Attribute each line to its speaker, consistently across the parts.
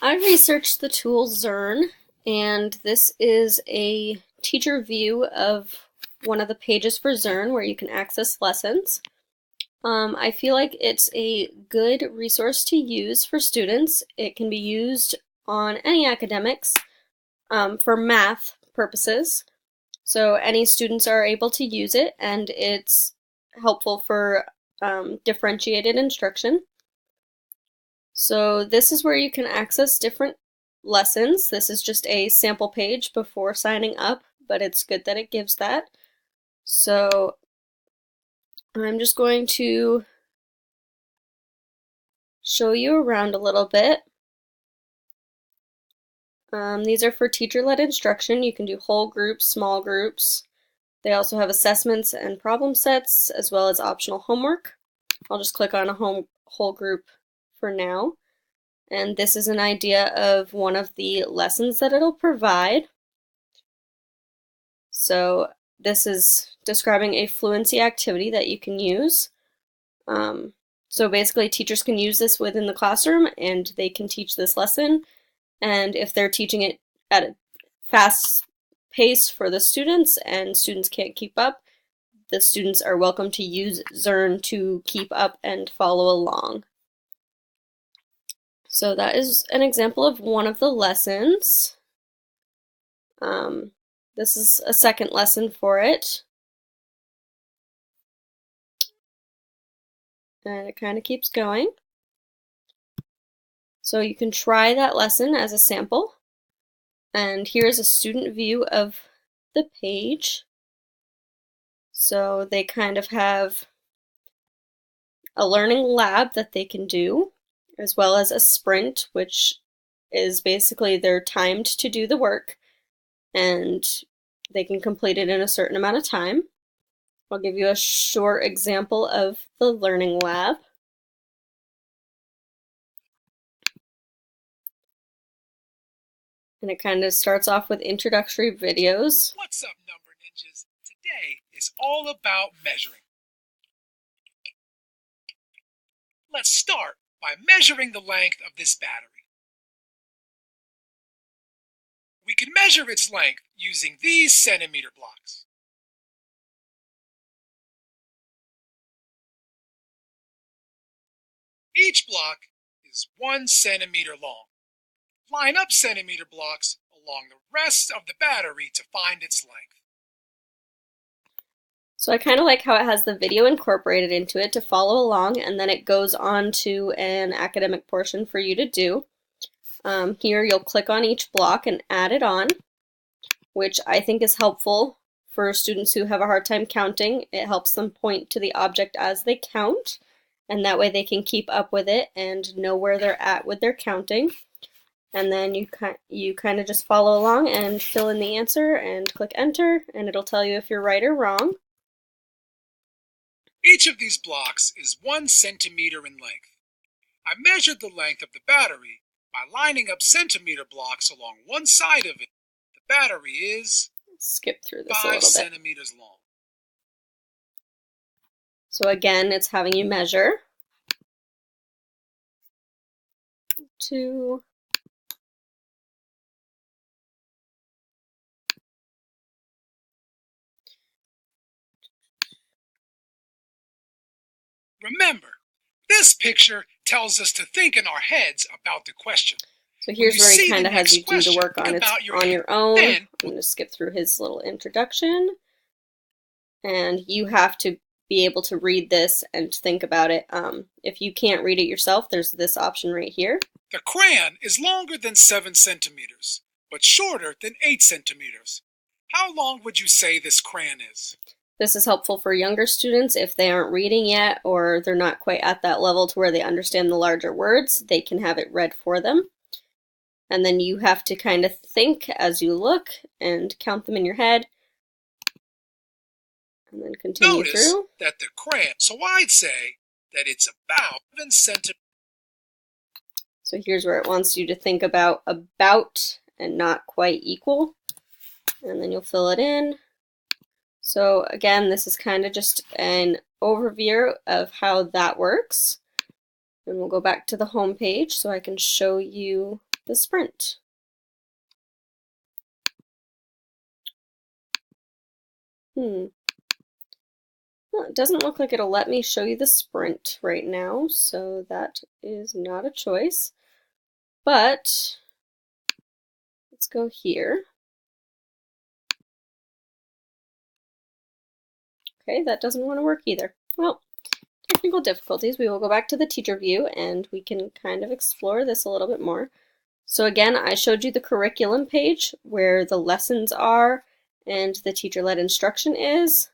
Speaker 1: I researched the tool Zearn, and this is a teacher view of one of the pages for Zearn where you can access lessons. I feel like it's a good resource to use for students. It can be used on any academics for math purposes. So any students are able to use it, and it's helpful for differentiated instruction. So this is where you can access different lessons. This is just a sample page before signing up, but it's good that it gives that. So I'm just going to show you around a little bit. These are for teacher-led instruction. You can do whole groups, small groups. They also have assessments and problem sets, as well as optional homework. I'll just click on a whole group for now. And this is an idea of one of the lessons that it'll provide. So this is describing a fluency activity that you can use. So basically teachers can use this within the classroom and they can teach this lesson. And if they're teaching it at a fast pace for the students and students can't keep up, the students are welcome to use Zearn to keep up and follow along. So that is an example of one of the lessons. This is a second lesson for it. And it kind of keeps going. So you can try that lesson as a sample. And here's a student view of the page. So they kind of have a learning lab that they can do, as well as a sprint, which is basically they're timed to do the work and they can complete it in a certain amount of time. I'll give you a short example of the learning lab. And it kind of starts off with introductory videos.
Speaker 2: What's up, number ninjas? Today is all about measuring. Let's start by measuring the length of this battery. We can measure its length using these centimeter blocks. Each block is 1 centimeter long. Line up centimeter blocks along the rest of the battery to find its length.
Speaker 1: So I kind of like how it has the video incorporated into it to follow along, and then it goes on to an academic portion for you to do. Here you'll click on each block and add it on, which I think is helpful for students who have a hard time counting. It helps them point to the object as they count, and that way they can keep up with it and know where they're at with their counting. And then you kind of just follow along and fill in the answer and click enter, and it'll tell you if you're right or wrong.
Speaker 2: Each of these blocks is 1 centimeter in length. I measured the length of the battery by lining up centimeter blocks along one side of it. The battery is
Speaker 1: skip through this
Speaker 2: 5 centimeters long.
Speaker 1: So again, it's having you measure. 2.
Speaker 2: Remember, this picture tells us to think in our heads about the question.
Speaker 1: So here's where he kind of has you do the work on your own.
Speaker 2: Then,
Speaker 1: I'm going to skip through his little introduction. And you have to be able to read this and think about it. If you can't read it yourself, there's this option right here.
Speaker 2: The crayon is longer than 7 centimeters, but shorter than 8 centimeters. How long would you say this crayon is?
Speaker 1: This is helpful for younger students if they aren't reading yet or they're not quite at that level to where they understand the larger words. They can have it read for them. And then you have to kind of think as you look and count them in your head. And then continue
Speaker 2: Notice
Speaker 1: through.
Speaker 2: that the crayon, so I'd say that it's about 7 centimeters.
Speaker 1: So here's where it wants you to think about and not quite equal. And then you'll fill it in. So again, this is kind of just an overview of how that works. And we'll go back to the home page so I can show you the sprint. Well, it doesn't look like it'll let me show you the sprint right now, so that is not a choice. But let's go here. Okay, that doesn't want to work either. Well, technical difficulties. We will go back to the teacher view and we can kind of explore this a little bit more. So again, I showed you the curriculum page where the lessons are and the teacher-led instruction is.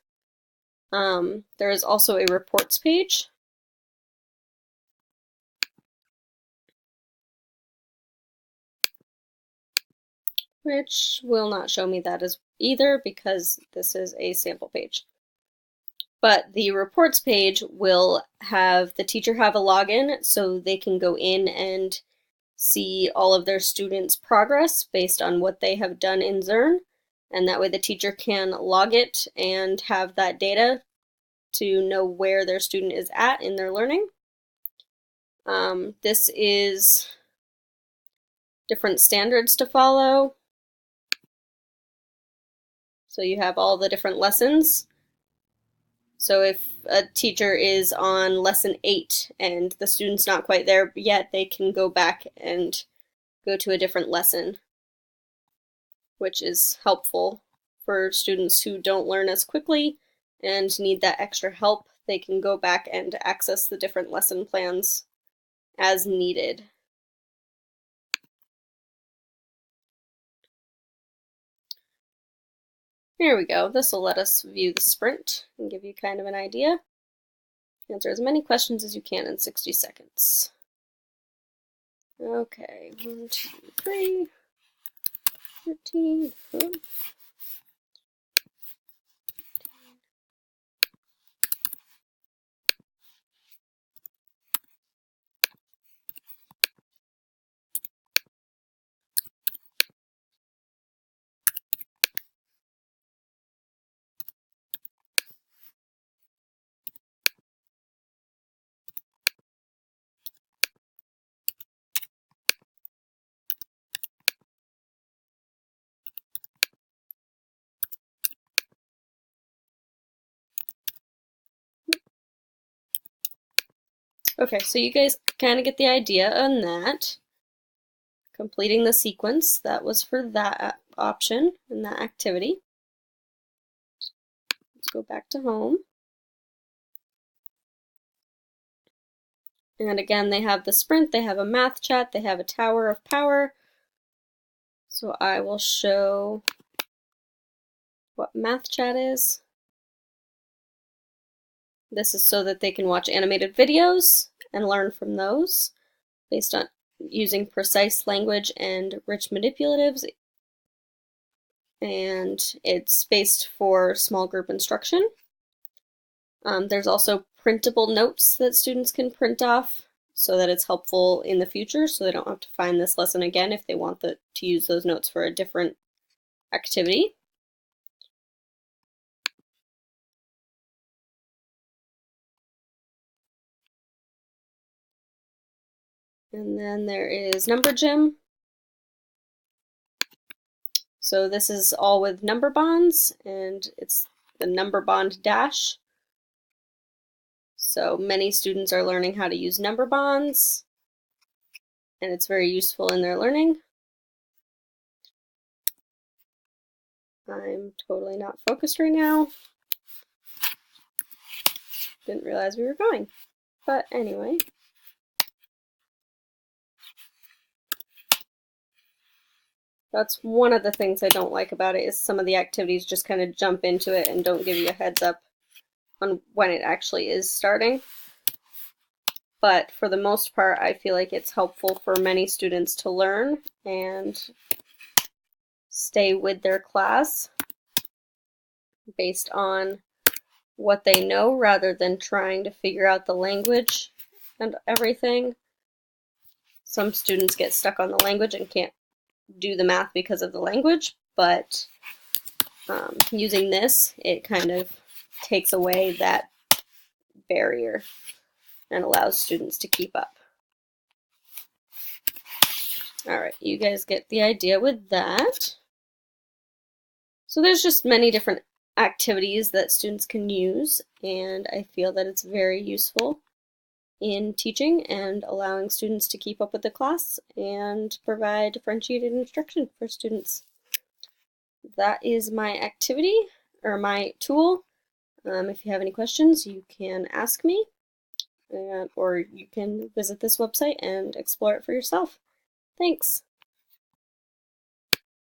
Speaker 1: There is also a reports page. Which will not show me that as either because this is a sample page. But the reports page will have the teacher have a login so they can go in and see all of their students' progress based on what they have done in Zearn. And that way the teacher can log it and have that data to know where their student is at in their learning. This is different standards to follow. So you have all the different lessons. So if a teacher is on lesson 8 and the student's not quite there yet, they can go back and go to a different lesson, which is helpful for students who don't learn as quickly and need that extra help. They can go back and access the different lesson plans as needed. Here we go. This will let us view the sprint and give you kind of an idea. Answer as many questions as you can in 60 seconds. Okay, 1, 2, 3, 13. Okay, so you guys kind of get the idea on that. Completing the sequence, that was for that option and that activity. Let's go back to home. And again, they have the sprint, they have a math chat, they have a tower of power. So I will show what math chat is. This is so that they can watch animated videos and learn from those based on using precise language and rich manipulatives. And it's spaced for small group instruction. There's also printable notes that students can print off so that it's helpful in the future, so they don't have to find this lesson again if they want to use those notes for a different activity. And then there is Number Gym. So this is all with number bonds, and it's the number bond dash. So many students are learning how to use number bonds, and it's very useful in their learning. I'm totally not focused right now. Didn't realize we were going. But anyway. That's one of the things I don't like about it, is some of the activities just kind of jump into it and don't give you a heads up on when it actually is starting. But for the most part, I feel like it's helpful for many students to learn and stay with their class based on what they know rather than trying to figure out the language and everything. Some students get stuck on the language and can't do the math because of the language, but using this, it kind of takes away that barrier and allows students to keep up. Alright, you guys get the idea with that. So there's just many different activities that students can use, and I feel that it's very useful in teaching and allowing students to keep up with the class and provide differentiated instruction for students. That is my activity, or my tool. If you have any questions, you can ask me, or you can visit this website and explore it for yourself. Thanks.